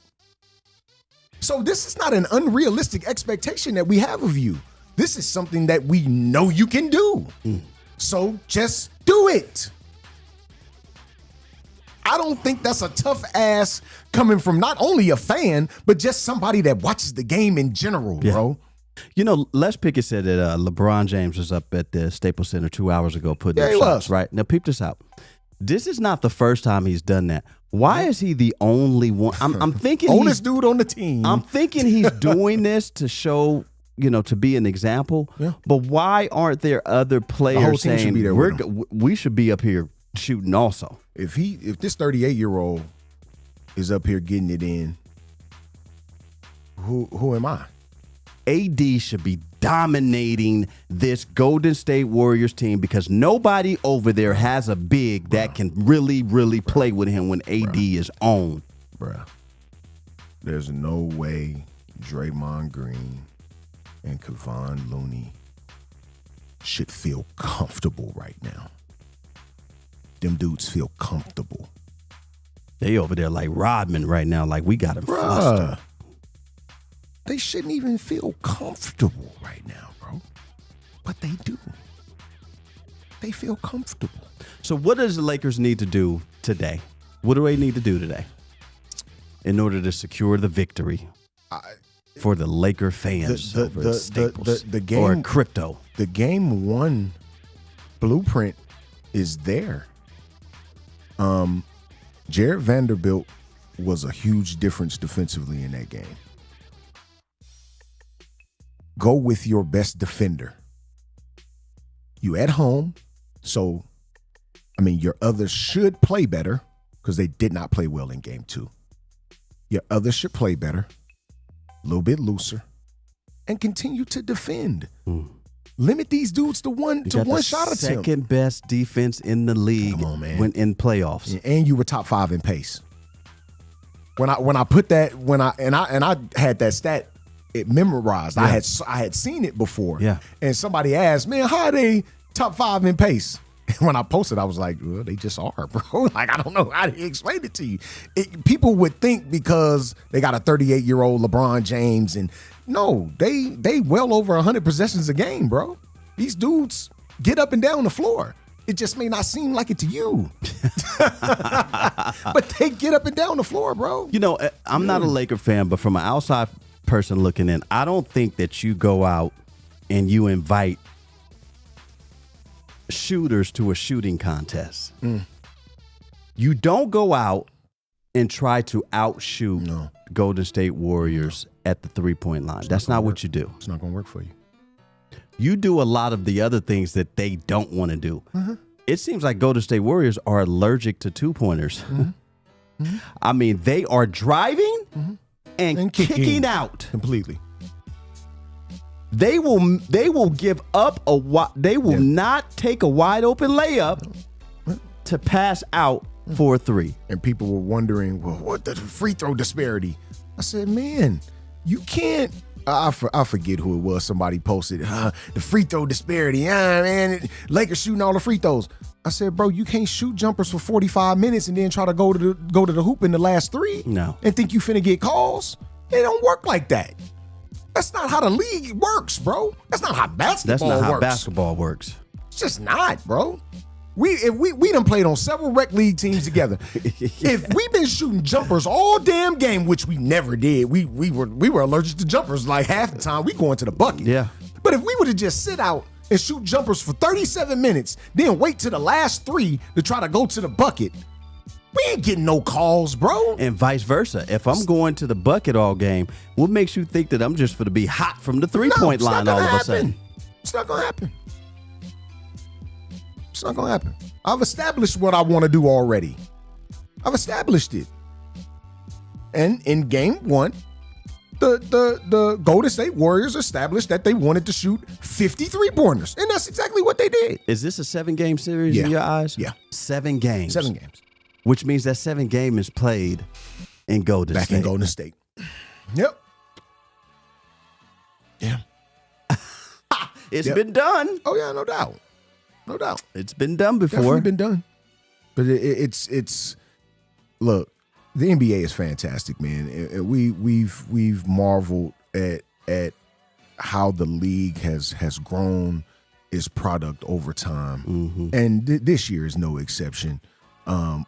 So this is not an unrealistic expectation that we have of you. This is something that we know you can do. So just do it. I don't think that's a tough ask coming from not only a fan, but just somebody that watches the game in general, bro. You know, Les Pickett said that LeBron James was up at the Staples Center 2 hours ago putting Yeah, up he shots, was. right? Now, peep this out. This is not the first time he's done that. Why is he the only one? I'm thinking Oldest dude on the team. I'm thinking he's doing this to show, to be an example. Yeah. But why aren't there other players whole team should saying be there with him. we should be up here shooting also? If this 38-year-old is up here getting it in, who am I? AD should be dominating this Golden State Warriors team because nobody over there has a big that can really, really play with him when AD is on. Bruh, there's no way Draymond Green and Kevon Looney should feel comfortable right now. Them dudes feel comfortable. They over there like Rodman right now, like we got him flustered. They shouldn't even feel comfortable right now, bro. But they do. They feel comfortable. So what does the Lakers need to do today? What do they need to do today in order to secure the victory for the Laker fans over at Staples the game, or crypto? The game one blueprint is there. Jared Vanderbilt was a huge difference defensively in that game. Go with your best defender. You at home, so, your others should play better because they did not play well in game two. Your others should play better, a little bit looser, and continue to defend. Limit these dudes to one shot attempt. Second best defense in the league. Come on, man. When in playoffs. And you were top 5 in pace. When I put that, I had that stat it memorized. Yeah. I had seen it before. Yeah. And somebody asked, man, how are they top 5 in pace? And when I posted, I was like, well, they just are, bro. Like, I don't know how to explain it to you. People would think because they got a 38-year-old LeBron James, and no, they well over 100 possessions a game, bro. These dudes get up and down the floor. It just may not seem like it to you. But they get up and down the floor, bro. I'm not a Laker fan, but from an outside person looking in, I don't think that you go out and you invite shooters to a shooting contest. You don't go out and try to outshoot Golden State Warriors at the three-point line. That's not what you do. It's not going to work for you. You do a lot of the other things that they don't want to do. It seems like Golden State Warriors are allergic to two-pointers. They are driving and kicking out. completely. They will give up they will not take a wide open layup to pass out for a 3. And people were wondering, well, what the free throw disparity? I said, man, you can't. I forget who it was. Somebody posted the free throw disparity. Man, Lakers shooting all the free throws. I said, bro, you can't shoot jumpers for 45 minutes and then try to go to the hoop in the last 3. No. And think you finna get calls. It don't work like that. That's not how the league works, bro. That's not how basketball works. That's not how basketball works. It's just not, bro. We done played on several rec league teams together. If we've been shooting jumpers all damn game, which we never did, we were allergic to jumpers like half the time. We going to the bucket. Yeah. But if we were to just sit out and shoot jumpers for 37 minutes, then wait to the last 3 to try to go to the bucket, we ain't getting no calls, bro. And vice versa. If I'm going to the bucket all game, what makes you think that I'm just going to be hot from the 3-point line all of a sudden? It's not going to happen. It's not going to happen. I've established what I want to do already. I've established it. And in game 1, the Golden State Warriors established that they wanted to shoot 53 pointers. And that's exactly what they did. Is this a 7-game series in your eyes? Yeah. 7 games. 7 games. Which means that 7 game is played in Golden State. Back in Golden State. Yep. Yeah. It's been done. Oh, yeah, no doubt. No doubt. It's been done before. Definitely been done. But it's look, the NBA is fantastic, man. We've marveled at how the league has grown its product over time, and this year is no exception.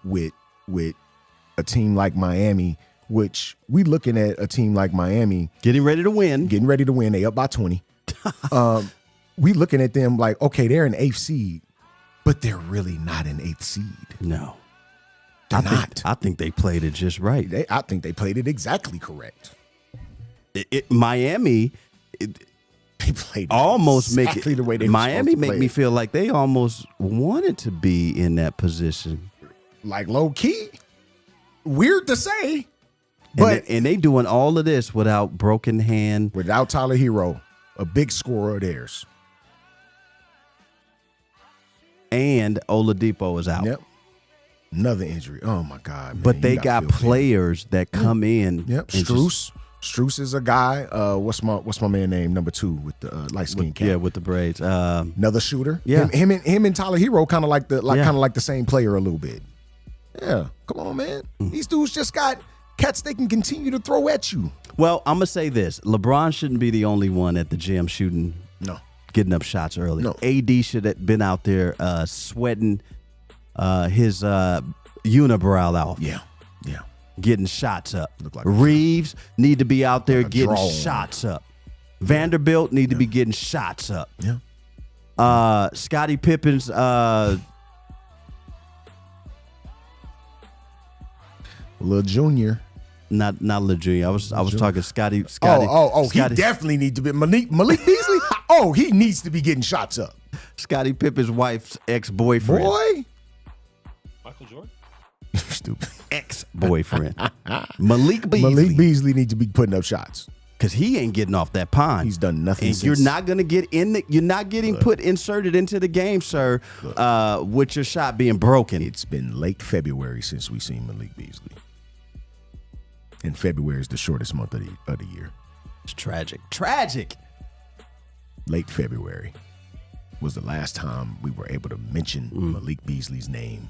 With a team like Miami, which we looking at a team like Miami getting ready to win. They up by 20. We looking at them like, okay, they're an 8th seed, but they're really not an 8th seed. No. They're not. I think they played it just right. I think they played it exactly correct. Miami, they played almost exactly the way they were Miami supposed to make play me it. feel like they almost wanted to be in that position. Like low key, weird to say, but and they doing all of this without broken hand, without Tyler Hero, a big scorer of theirs. And Oladipo is out. Yep. Another injury. Oh my God, man. But they got players that come in. Yep. Strus is a guy. What's my man name? Number 2 with the light skin cap. Yeah, with the braids. Another shooter. Yeah. Him and Tyler Hero kind of like the same player a little bit. Yeah. Come on, man. These dudes just got cats they can continue to throw at you. Well, I'm gonna say this: LeBron shouldn't be the only one at the gym shooting. No. Getting up shots early. No. AD should have been out there sweating his unibrow off. Yeah. Getting shots up. Like Reeves need to be out there like getting drone. shots up. Vanderbilt need to be getting shots up. Yeah. Scottie Pippen's Lil Junior. Not Lil Junior. I was talking Scotty. He definitely needs to be Malik Beasley. He needs to be getting shots up. Scottie Pippen's wife's ex-boyfriend. Boy. Michael Jordan? Stupid. Ex-boyfriend. Malik Beasley. Malik Beasley needs to be putting up shots. Because he ain't getting off that pond. He's done nothing and since. You're not going to get in. You're not getting inserted into the game, sir, with your shot being broken. It's been late February since we seen Malik Beasley. And February is the shortest month of the year. It's tragic. Tragic. Late February was the last time we were able to mention Malik Beasley's name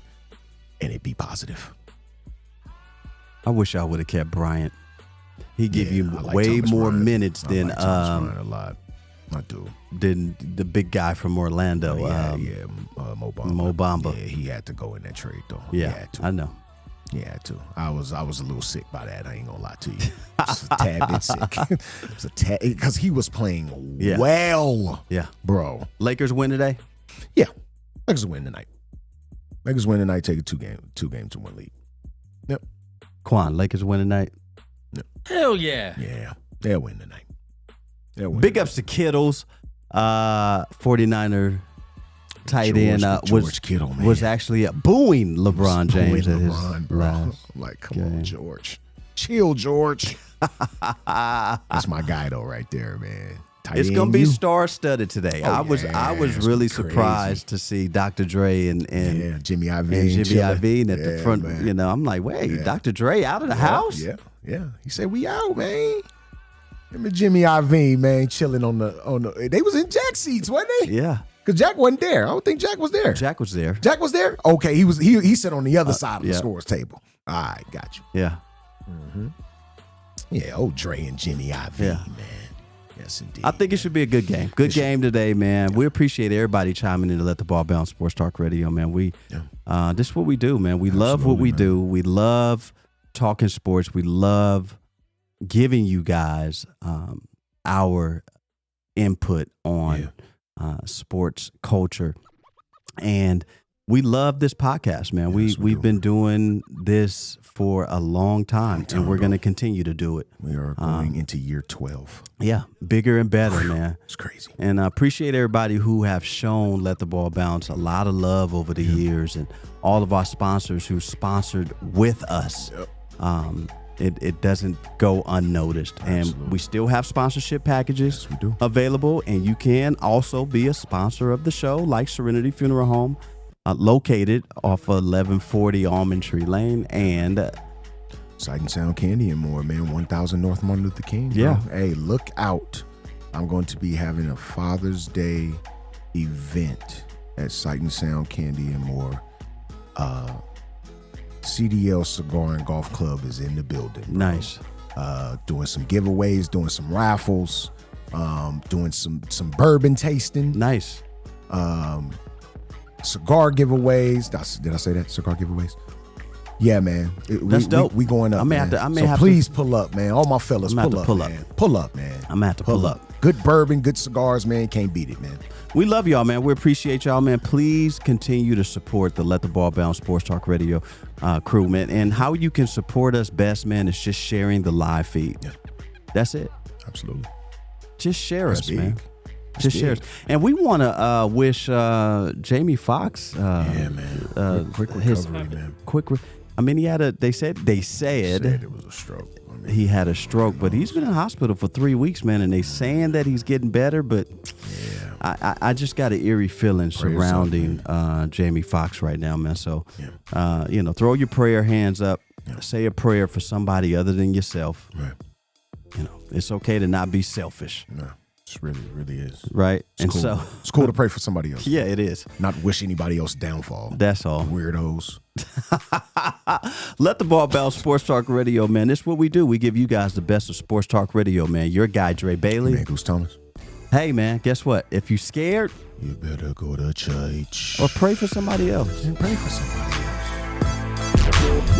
and it be positive. I wish I would have kept Bryant. He give you I like way Thomas more Bryant. minutes I than like Thomas Bryant a lot. I do. Than the big guy from Orlando. Mo Bamba. Mo Bamba. Yeah, he had to go in that trade though. Yeah, he had to. I know. He had to. I was a little sick by that. I ain't gonna lie to you. Just a tad bit sick. It was a tad because he was playing well. Yeah, bro. Lakers win today. Yeah, Lakers win tonight. Lakers win tonight. Take a two game to 1 lead. Yep. Quan, Lakers win tonight. Yep. Hell yeah. Yeah, they'll win tonight. Big ups to Kittles, 49er tight end George Kittle, man. was actually booing LeBron James at his LeBron, bro. last Like, come game. on, George. Chill, George. That's my guy though, right there, man. Tight It's end gonna be you. star-studded today. Oh, I was yeah, it's really crazy. surprised to see Dr. Dre and Jimmy Iovine and Jimmy chilling. Iovine at the Yeah, front. man. You know, I'm like, wait, Yeah. Dr. Dre out of the house? Yeah. He said we out, man. Him and Jimmy Iovine, man, chilling on the. They was in Jack seats, wasn't they? Yeah. Because Jack wasn't there. I don't think Jack was there. Jack was there. Jack was there. Okay, he sat on the other side of the yeah. scores table. All right, got you. Yeah. Yeah, old Dre and Jimmy Iovine, Yeah. man. Yes, indeed. I think it should be a good game. Good game today, man. We appreciate everybody chiming in to Let the Ball Bounce Sports Talk Radio, man. This is what we do, man. We love what we do. We love talking sports. We love giving you guys our input on sports culture. And we love this podcast, man. We've been doing this for a long time, and we're going to continue to do it. We are going into year 12. Yeah, bigger and better, man. It's crazy. And I appreciate everybody who have shown Let the Ball Bounce a lot of love over the years, and all of our sponsors who sponsored with us. It doesn't go unnoticed. Absolutely. And we still have sponsorship packages Yes, we do. available, and you can also be a sponsor of the show, like Serenity Funeral Home, located off of 1140 Almond Tree Lane, and Sight and Sound Candy and more, man. 1000 North Martin Luther King. Bro. Yeah. Hey, look out. I'm going to be having a Father's Day event at Sight and Sound Candy and more. CDL Cigar and Golf Club is in the building. Bro. nice. Doing some giveaways, doing some raffles, doing some bourbon tasting, Nice. cigar giveaways. Did I say that? Cigar giveaways? Yeah, man. That's dope. We going up. I may man. have to- so please pull up, man. All my fellas, I'm gonna have to pull up. man. Pull up, man. I'm gonna have to pull up. Good bourbon, good cigars, man. Can't beat it, man. We love y'all, man. We appreciate y'all, man. Please continue to support the Let the Ball Bounce Sports Talk Radio crew, man. And how you can support us best, man, is just sharing the live feed. Yeah. That's it. Absolutely. Just share That's us, big. man. That's Just share us. big. And we want to wish Jamie Foxx. Yeah, man. Quick recovery, man. I mean, he had they said Said it was a stroke. I mean, he had a stroke, but he's been in hospital for 3 weeks, man. And they saying that he's getting better, but I just got an eerie feeling surrounding Jamie Foxx right now, man. So, throw your prayer hands up. Yeah. Say a prayer for somebody other than yourself. right. It's okay to not be selfish, No, it really is. right? It's cool. It's cool to pray for somebody else. Yeah, it is. Not wish anybody else downfall. That's all. Weirdos. Let the Ball Bounce Sports Talk Radio, man. This is what we do. We give you guys the best of sports talk radio, man. Your guy, Dre Bailey. Man, Goose Thomas. Hey, man, guess what? If you scared, You better go to church. or pray for somebody else. And pray for somebody else.